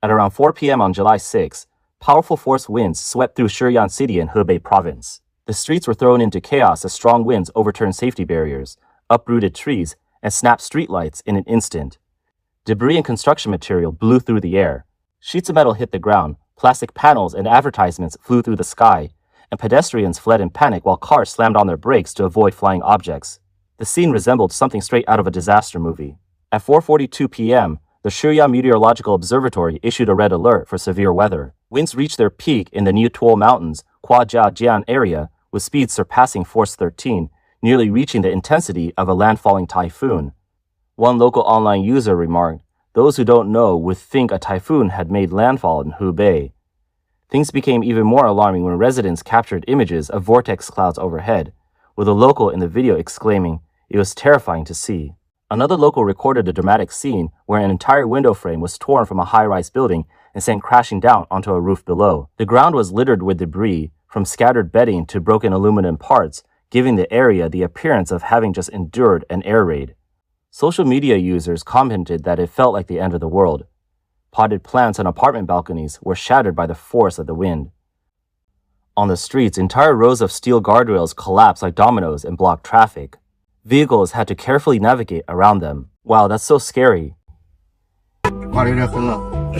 At around 4 p.m. on July 6, powerful force winds swept through Shiyan City in Hebei province. The streets were thrown into chaos as strong winds overturned safety barriers, uprooted trees, and snapped streetlights in an instant. Debris and construction material blew through the air. Sheets of metal hit the ground, plastic panels and advertisements flew through the sky, and pedestrians fled in panic while cars slammed on their brakes to avoid flying objects. The scene resembled something straight out of a disaster movie. At 4:42 p.m., the Shiyan Meteorological Observatory issued a red alert for severe weather. Winds reached their peak in the Niutuo Mountains, Huajiajian area, with speeds surpassing force 13, nearly reaching the intensity of a landfalling typhoon. One local online user remarked, "Those who don't know would think a typhoon had made landfall in Hubei." Things became even more alarming when residents captured images of vortex clouds overhead, with a local in the video exclaiming, "It was terrifying to see." Another local recorded a dramatic scene where an entire window frame was torn from a high-rise building and sent crashing down onto a roof below. The ground was littered with debris, from scattered bedding to broken aluminum parts, giving the area the appearance of having just endured an air raid. Social media users commented that it felt like the end of the world. Potted plants on apartment balconies were shattered by the force of the wind. On the streets, entire rows of steel guardrails collapsed like dominoes and blocked traffic. Vehicles had to carefully navigate around them. Wow, that's so scary.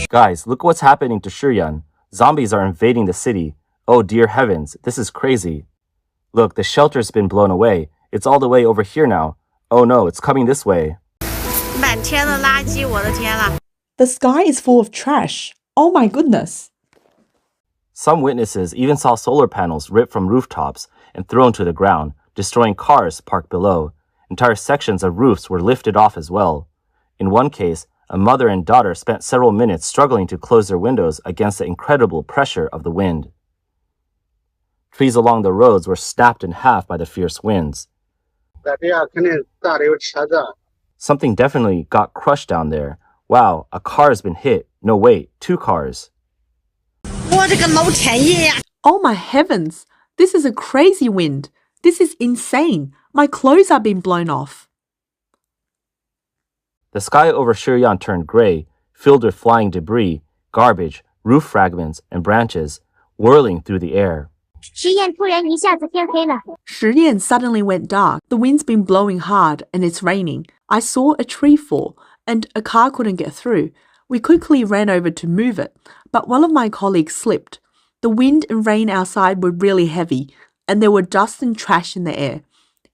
Guys, look what's happening to Shiyan. Zombies are invading the city. Oh dear heavens, this is crazy. Look, the shelter's been blown away. It's all the way over here now. Oh no, it's coming this way. The sky is full of trash. Oh my goodness. Some witnesses even saw solar panels ripped from rooftops and thrown to the ground, destroying cars parked below. Entire sections of roofs were lifted off as well. In one case, a mother and daughter spent several minutes struggling to close their windows against the incredible pressure of the wind. Trees along the roads were snapped in half by the fierce winds. Something definitely got crushed down there. Wow, a car has been hit. No, wait, 2 cars. Oh my heavens. This is a crazy wind. This is insane. My clothes are being blown off. The sky over Shiyan turned gray, filled with flying debris, garbage, roof fragments, and branches, whirling through the air. Shiyan suddenly went dark. The wind's been blowing hard and it's raining. I saw a tree fall and a car couldn't get through. We quickly ran over to move it, but one of my colleagues slipped. The wind and rain outside were really heavy, and there were dust and trash in the air.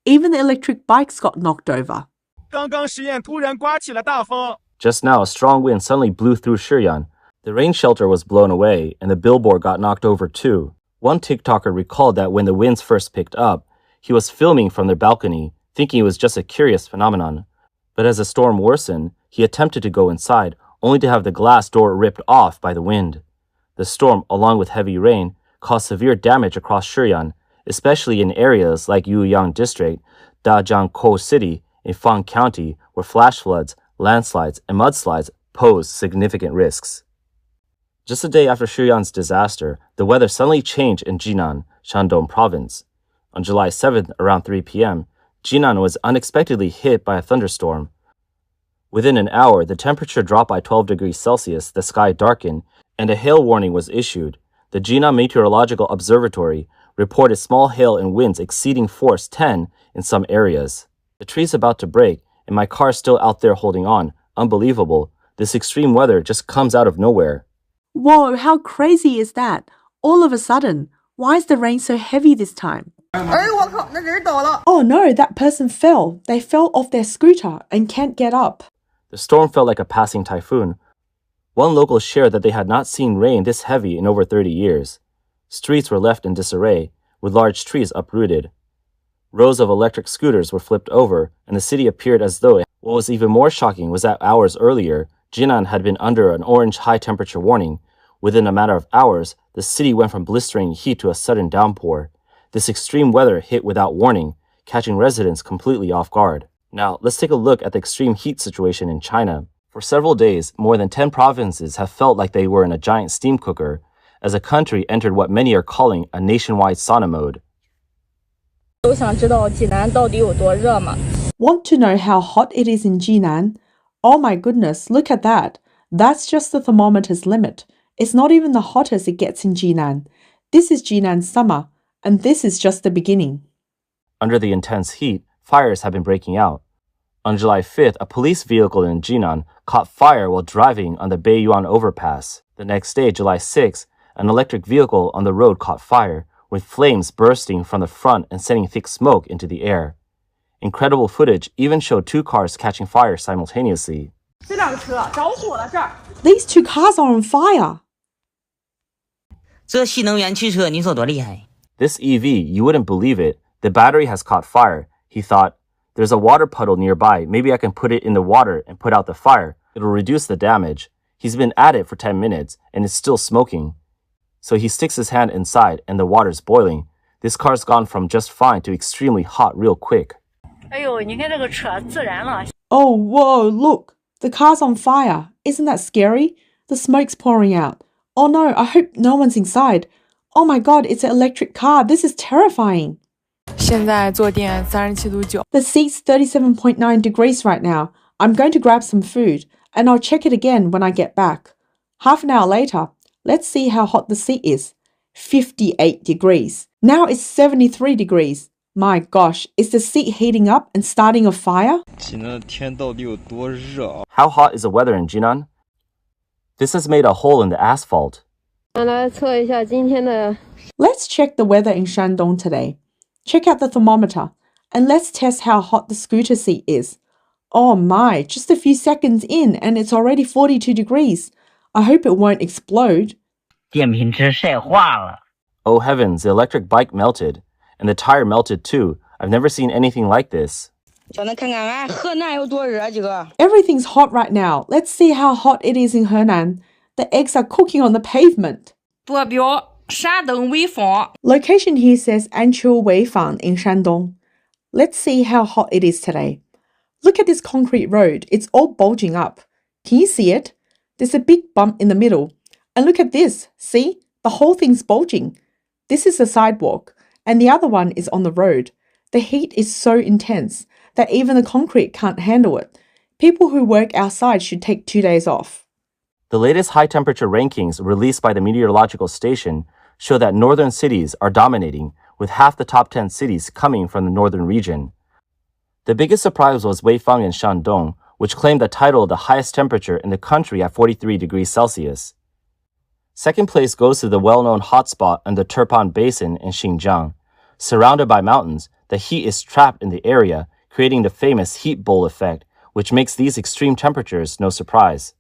Even the electric bikes got knocked over. Just now, a strong wind suddenly blew through Shiyan. The rain shelter was blown away, and the billboard got knocked over too. One TikToker recalled that when the winds first picked up, he was filming from their balcony, thinking it was just a curious phenomenon. But as the storm worsened, he attempted to go inside, only to have the glass door ripped off by the wind. The storm, along with heavy rain, caused severe damage across Shiyan, especially in areas like Yuyang District, Dajiangkou City, in Fang County, where flash floods, landslides, and mudslides pose significant risks. Just a day after Shiyan's disaster, the weather suddenly changed in Jinan, Shandong Province. On July 7th, around 3 p.m., Jinan was unexpectedly hit by a thunderstorm. Within an hour, the temperature dropped by 12 degrees Celsius, the sky darkened, and a hail warning was issued. The Jinan Meteorological Observatory reported small hail and winds exceeding force 10 in some areas. The tree's about to break, and my car's still out there holding on. Unbelievable. This extreme weather just comes out of nowhere. Whoa, how crazy is that? All of a sudden. Why is the rain so heavy this time? Oh no, that person fell. They fell off their scooter and can't get up. The storm felt like a passing typhoon. One local shared that they had not seen rain this heavy in over 30 years. Streets were left in disarray, with large trees uprooted. Rows of electric scooters were flipped over, and the city appeared as though what was even more shocking was that hours earlier, Jinan had been under an orange high-temperature warning. Within a matter of hours, the city went from blistering heat to a sudden downpour. This extreme weather hit without warning, catching residents completely off guard. Now, let's take a look at the extreme heat situation in China. For several days, more than 10 provinces have felt like they were in a giant steam cooker, as the country entered what many are calling a nationwide sauna mode. Want to know how hot it is in Jinan? Oh my goodness, look at that. That's just the thermometer's limit. It's not even the hottest it gets in Jinan. This is Jinan's summer, and this is just the beginning. Under the intense heat, fires have been breaking out. On July 5th, a police vehicle in Jinan caught fire while driving on the Beiyuan overpass. The next day, July 6th, an electric vehicle on the road caught fire, with flames bursting from the front and sending thick smoke into the air. Incredible footage even showed two cars catching fire simultaneously. These two cars are on fire. 这新能源汽车你说多厉害？ This EV, you wouldn't believe it. The battery has caught fire. He thought, there's a water puddle nearby. Maybe I can put it in the water and put out the fire. It'll reduce the damage. He's been at it for 10 minutes and it's still smoking. So he sticks his hand inside and the water's boiling. This car's gone from just fine to extremely hot real quick. Oh, whoa, look. The car's on fire. Isn't that scary? The smoke's pouring out. Oh no, I hope no one's inside. Oh my god, it's an electric car. This is terrifying. 现在坐垫37度9。 The seat's 37.9 degrees right now. I'm going to grab some food, and I'll check it again when I get back. Half an hour later, let's see how hot the seat is. 58 degrees. Now it's 73 degrees. My gosh, is the seat heating up and starting a fire? 今天的天到底有多热啊？ How hot is the weather in Jinan? This has made a hole in the asphalt. 来测一下今天的 Let's check the weather in Shandong today. Check out the thermometer, and let's test how hot the scooter seat is. Oh my, just a few seconds in and it's already 42 degrees. I hope it won't explode. 电瓶车晒化了。 Oh heavens, the electric bike melted. And the tire melted too. I've never seen anything like this. 叫咱看看俺河南有多热，几个。 Everything's hot right now. Let's see how hot it is in Henan. The eggs are cooking on the pavement. 坐标山东潍坊。 Location here says Anqiu Weifang in Shandong. Let's see how hot it is today. Look at this concrete road. It's all bulging up. Can you see it? There's a big bump in the middle. And look at this. See? The whole thing's bulging. This is the sidewalk, and the other one is on the road. The heat is so intense that even the concrete can't handle it. People who work outside should take 2 days off. The latest high temperature rankings released by the meteorological station show that northern cities are dominating, with half the top 10 cities coming from the northern region. The biggest surprise was Weifang in Shandong, which claimed the title of the highest temperature in the country at 43 degrees Celsius. Second place goes to the well-known hotspot in the Turpan Basin in Xinjiang. Surrounded by mountains, the heat is trapped in the area, creating the famous heat bowl effect, which makes these extreme temperatures no surprise.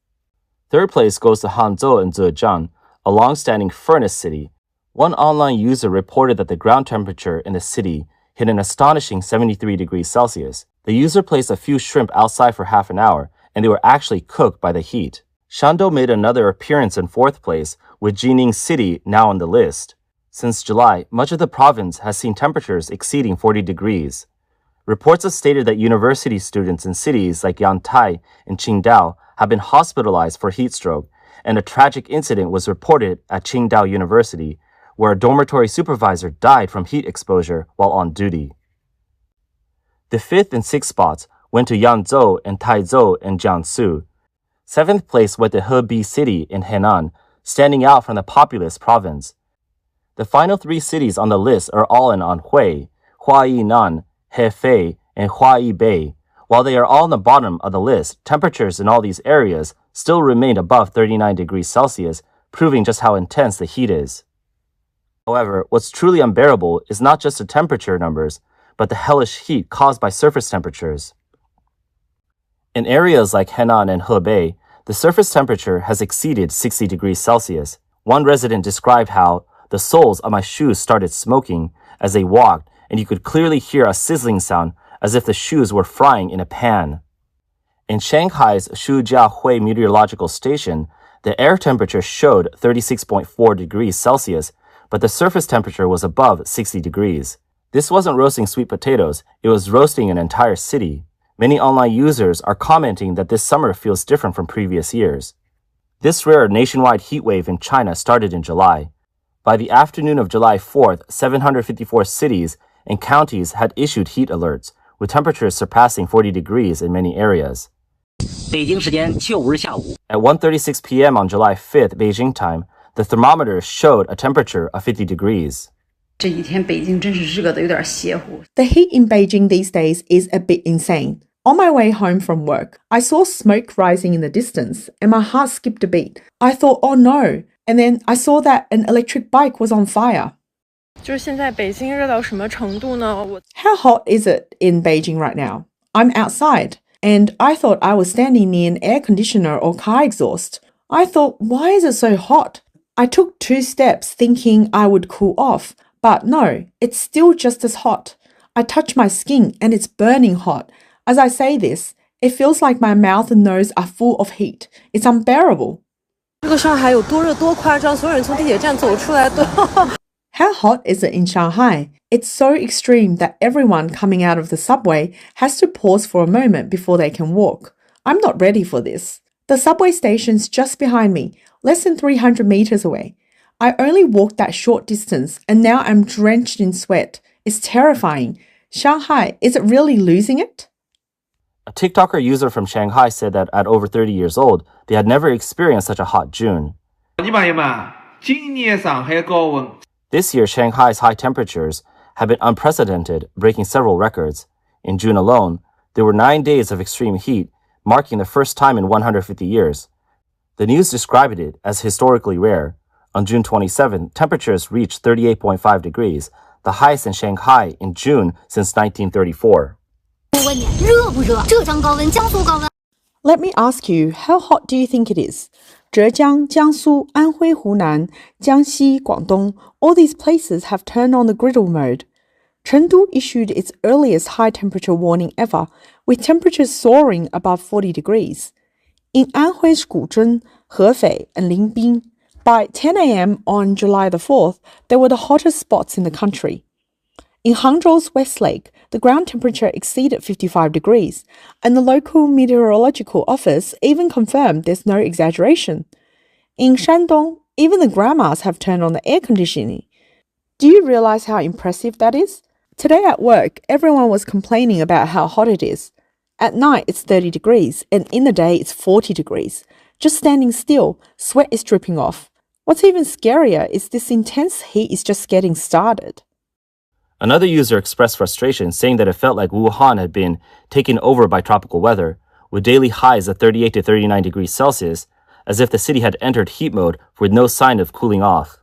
Third place goes to Hangzhou in Zhejiang, a long-standing furnace city. One online user reported that the ground temperature in the city hit an astonishing 73 degrees Celsius. The user placed a few shrimp outside for half an hour, and they were actually cooked by the heat. Shandong made another appearance in fourth place, with Jining City now on the list. Since July, much of the province has seen temperatures exceeding 40 degrees. Reports have stated that university students in cities like Yantai and Qingdao have been hospitalized for heat stroke, and a tragic incident was reported at Qingdao University, where a dormitory supervisor died from heat exposure while on duty. The fifth and sixth spots went to Yangzhou and Taizhou and Jiangsu. Seventh place went to Hebei City in Henan, standing out from the populous province. The final three cities on the list are all in Anhui, Huainan, Hefei, and Huaibei. While they are all on the bottom of the list, temperatures in all these areas still remain above 39 degrees Celsius, proving just how intense the heat is. However, what's truly unbearable is not just the temperature numbers, but the hellish heat caused by surface temperatures. In areas like Henan and Hebei, the surface temperature has exceeded 60 degrees Celsius. One resident described how the soles of my shoes started smoking as they walked, and you could clearly hear a sizzling sound as if the shoes were frying in a pan. In Shanghai's Shujiahui Meteorological Station, the air temperature showed 36.4 degrees Celsius, but the surface temperature was above 60 degrees. This wasn't roasting sweet potatoes, it was roasting an entire city. Many online users are commenting that this summer feels different from previous years. This rare nationwide heat wave in China started in July. By the afternoon of July 4th, 754 cities and counties had issued heat alerts, with temperatures surpassing 40 degrees in many areas. 北京时间7月5日下午 At 1:36 p.m. on July 5th, Beijing time, the thermometer showed a temperature of 50 degrees. 这几天北京真是热得有点邪乎。 The heat in Beijing these days is a bit insane. On my way home from work, I saw smoke rising in the distance and my heart skipped a beat. I thought, oh no, and then I saw that an electric bike was on fire. 就是现在北京热到什么程度呢？ How hot is it in Beijing right now? I'm outside and I thought I was standing near an air conditioner or car exhaust. I thought, why is it so hot? I took 2 steps thinking I would cool off, but no, it's still just as hot. I touch my skin and it's burning hot. As I say this, it feels like my mouth and nose are full of heat. It's unbearable. 这个上海有多热多夸张，所有人从地铁站走出来都。How hot is it in Shanghai? It's so extreme that everyone coming out of the subway has to pause for a moment before they can walk. I'm not ready for this. The subway station's just behind me, less than 300 meters away. I only walked that short distance and now I'm drenched in sweat. It's terrifying. Shanghai, is it really losing it? A TikToker user from Shanghai said that at over 30 years old, they had never experienced such a hot June. This year, Shanghai's high temperatures have been unprecedented, breaking several records. In June alone, there were 9 days of extreme heat, marking the first time in 150 years. The news described it as historically rare. On June 27, temperatures reached 38.5 degrees, the highest in Shanghai in June since 1934. Let me ask you, how hot do you think it is? Zhejiang, Jiangsu, Anhui, Hunan, Jiangxi, Guangdong, all these places have turned on the griddle mode. Chengdu issued its earliest high temperature warning ever, with temperatures soaring above 40 degrees. In Anhui's Guzheng, Hefei, and Lingbin, by 10 a.m. on July the 4th, they were the hottest spots in the country. In Hangzhou's West Lake, the ground temperature exceeded 55 degrees, and the local meteorological office even confirmed there's no exaggeration. In Shandong, even the grandmas have turned on the air conditioning. Do you realize how impressive that is? Today at work, everyone was complaining about how hot it is. At night, it's 30 degrees, and in the day, it's 40 degrees. Just standing still, sweat is dripping off. What's even scarier is this intense heat is just getting started. Another user expressed frustration, saying that it felt like Wuhan had been taken over by tropical weather, with daily highs of 38 to 39 degrees Celsius, as if the city had entered heat mode with no sign of cooling off.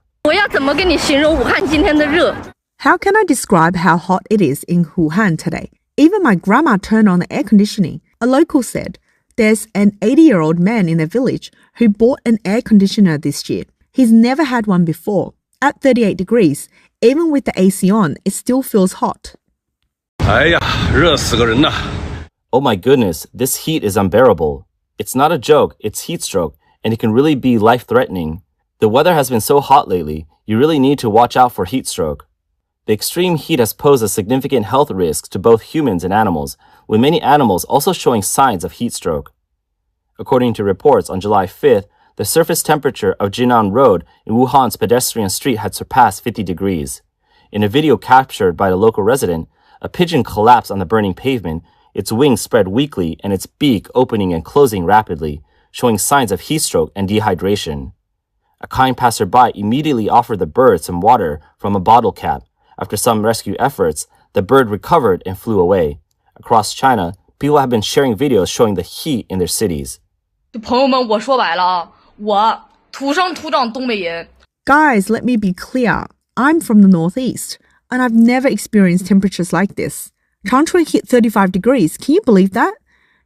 How can I describe how hot it is in Wuhan today? Even my grandma turned on the air conditioning. A local said, there's an 80-year-old man in the village who bought an air conditioner this year. He's never had one before. At 38 degrees, even with the AC on, it still feels hot. Oh my goodness, this heat is unbearable. It's not a joke, it's heat stroke, and it can really be life-threatening. The weather has been so hot lately, you really need to watch out for heat stroke. The extreme heat has posed a significant health risk to both humans and animals, with many animals also showing signs of heat stroke. According to reports, on July 5th, the surface temperature of Jinan Road in Wuhan's pedestrian street had surpassed 50 degrees. In a video captured by the local resident, a pigeon collapsed on the burning pavement, its wings spread weakly and its beak opening and closing rapidly, showing signs of heat stroke and dehydration. A kind passerby immediately offered the bird some water from a bottle cap. After some rescue efforts, the bird recovered and flew away. Across China, people have been sharing videos showing the heat in their cities. 朋友们，我说白了啊，我土生土长东北人。 Guys, let me be clear. I'm from the northeast, and I've never experienced temperatures like this. Changchun hit 35 degrees. Can you believe that?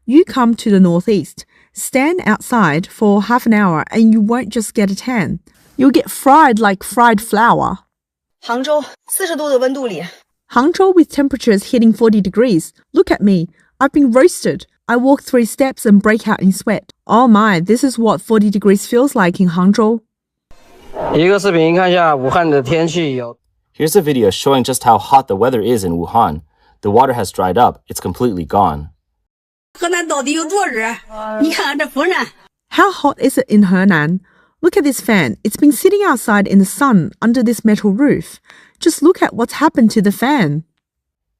You come to the northeast, stand outside for half an hour, and you won't just get a tan. You'll get fried like fried flour. 杭州40度的温度里， Hangzhou with temperatures hitting 40 degrees. Look at me. I've been roasted. I walk 3 steps and break out in sweat. Oh my, this is what 40 degrees feels like in Hangzhou. 一个视频看一下武汉的天气有。 Here's a video showing just how hot the weather is in Wuhan. The water has dried up. It's completely gone. 河南到底有多热？你看看这风扇。 How hot is it in Henan? Look at this fan. It's been sitting outside in the sun under this metal roof. Just look at what's happened to the fan.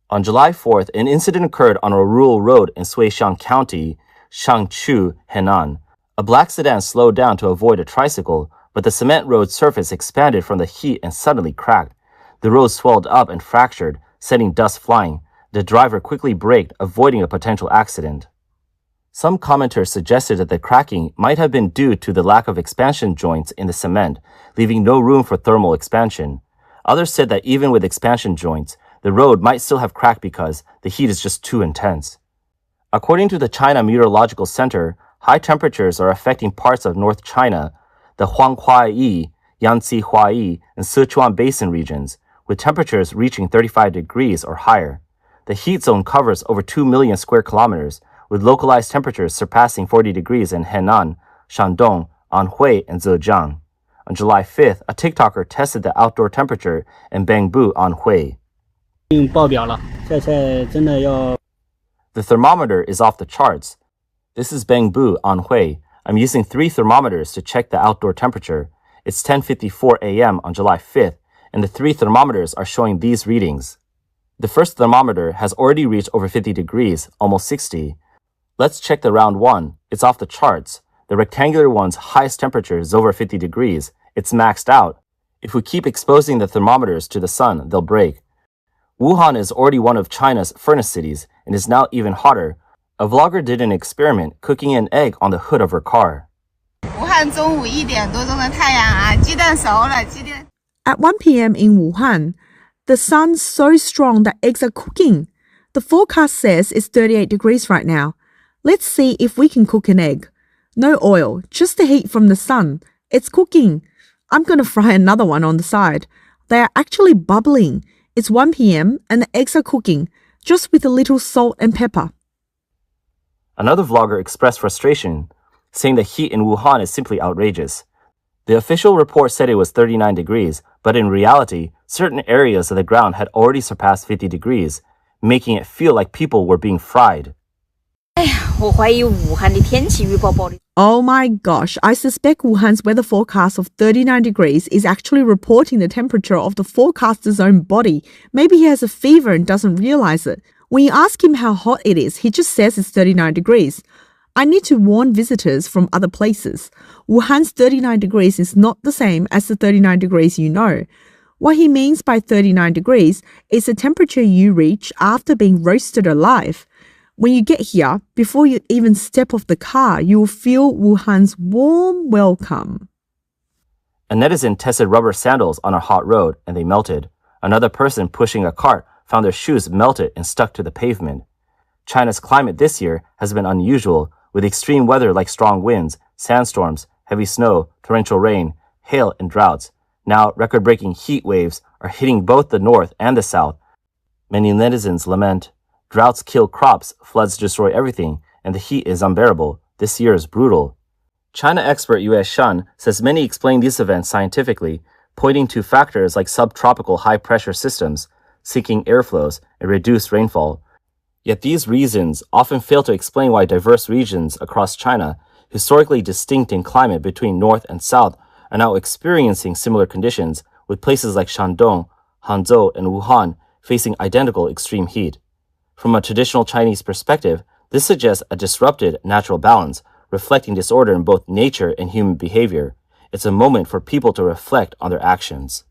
On July 4th, an incident occurred on a rural road in Suixiang County, Shangchu, Henan. A black sedan slowed down to avoid a tricycle, but the cement road surface expanded from the heat and suddenly cracked. The road swelled up and fractured, sending dust flying. The driver quickly braked, avoiding a potential accident. Some commenters suggested that the cracking might have been due to the lack of expansion joints in the cement, leaving no room for thermal expansion. Others said that even with expansion joints, the road might still have cracked because the heat is just too intense. According to the China Meteorological Center, high temperatures are affecting parts of North China, the Huanghuai, Yangtze Huai, and Sichuan Basin regions, with temperatures reaching 35 degrees or higher. The heat zone covers over 2 million square kilometers, with localized temperatures surpassing 40 degrees in Henan, Shandong, Anhui, and Zhejiang. On July 5th, a TikToker tested the outdoor temperature in Bangbu, Anhui. The thermometer is off the charts. This is Bangbu, Anhui. I'm using 3 thermometers to check the outdoor temperature. It's 10:54 a.m. on July 5th, and the 3 thermometers are showing these readings. The first thermometer has already reached over 50 degrees, almost 60. Let's check the round one. It's off the charts. The rectangular one's highest temperature is over 50 degrees. It's maxed out. If we keep exposing the thermometers to the sun, they'll break. Wuhan is already one of China's furnace cities and is now even hotter. A vlogger did an experiment cooking an egg on the hood of her car. At 1 p.m. in Wuhan, the sun's so strong that eggs are cooking. The forecast says it's 38 degrees right now. Let's see if we can cook an egg. No oil, just the heat from the sun. It's cooking. I'm going to fry another one on the side. They are actually bubbling. It's 1 p.m. and the eggs are cooking, just with a little salt and pepper. Another vlogger expressed frustration, saying the heat in Wuhan is simply outrageous. The official report said it was 39 degrees, but in reality, certain areas of the ground had already surpassed 50 degrees, making it feel like people were being fried. Oh my gosh, I suspect Wuhan's weather forecast of 39 degrees is actually reporting the temperature of the forecaster's own body. Maybe he has a fever and doesn't realize it. When you ask him how hot it is, he just says it's 39 degrees. I need to warn visitors from other places. Wuhan's 39 degrees is not the same as the 39 degrees you know. What he means by 39 degrees is the temperature you reach after being roasted alive. When you get here, before you even step off the car, you will feel Wuhan's warm welcome. A netizen tested rubber sandals on a hot road and they melted. Another person pushing a cart found their shoes melted and stuck to the pavement. China's climate this year has been unusual, with extreme weather like strong winds, sandstorms, heavy snow, torrential rain, hail, and droughts. Now, record-breaking heat waves are hitting both the north and the south. Many netizens lament. Droughts kill crops, floods destroy everything, and the heat is unbearable. This year is brutal. China expert Yue Shan says many explain these events scientifically, pointing to factors like subtropical high-pressure systems, sinking airflows, and reduced rainfall. Yet these reasons often fail to explain why diverse regions across China, historically distinct in climate between north and south, are now experiencing similar conditions, with places like Shandong, Hangzhou, and Wuhan facing identical extreme heat. From a traditional Chinese perspective, this suggests a disrupted natural balance, reflecting disorder in both nature and human behavior. It's a moment for people to reflect on their actions.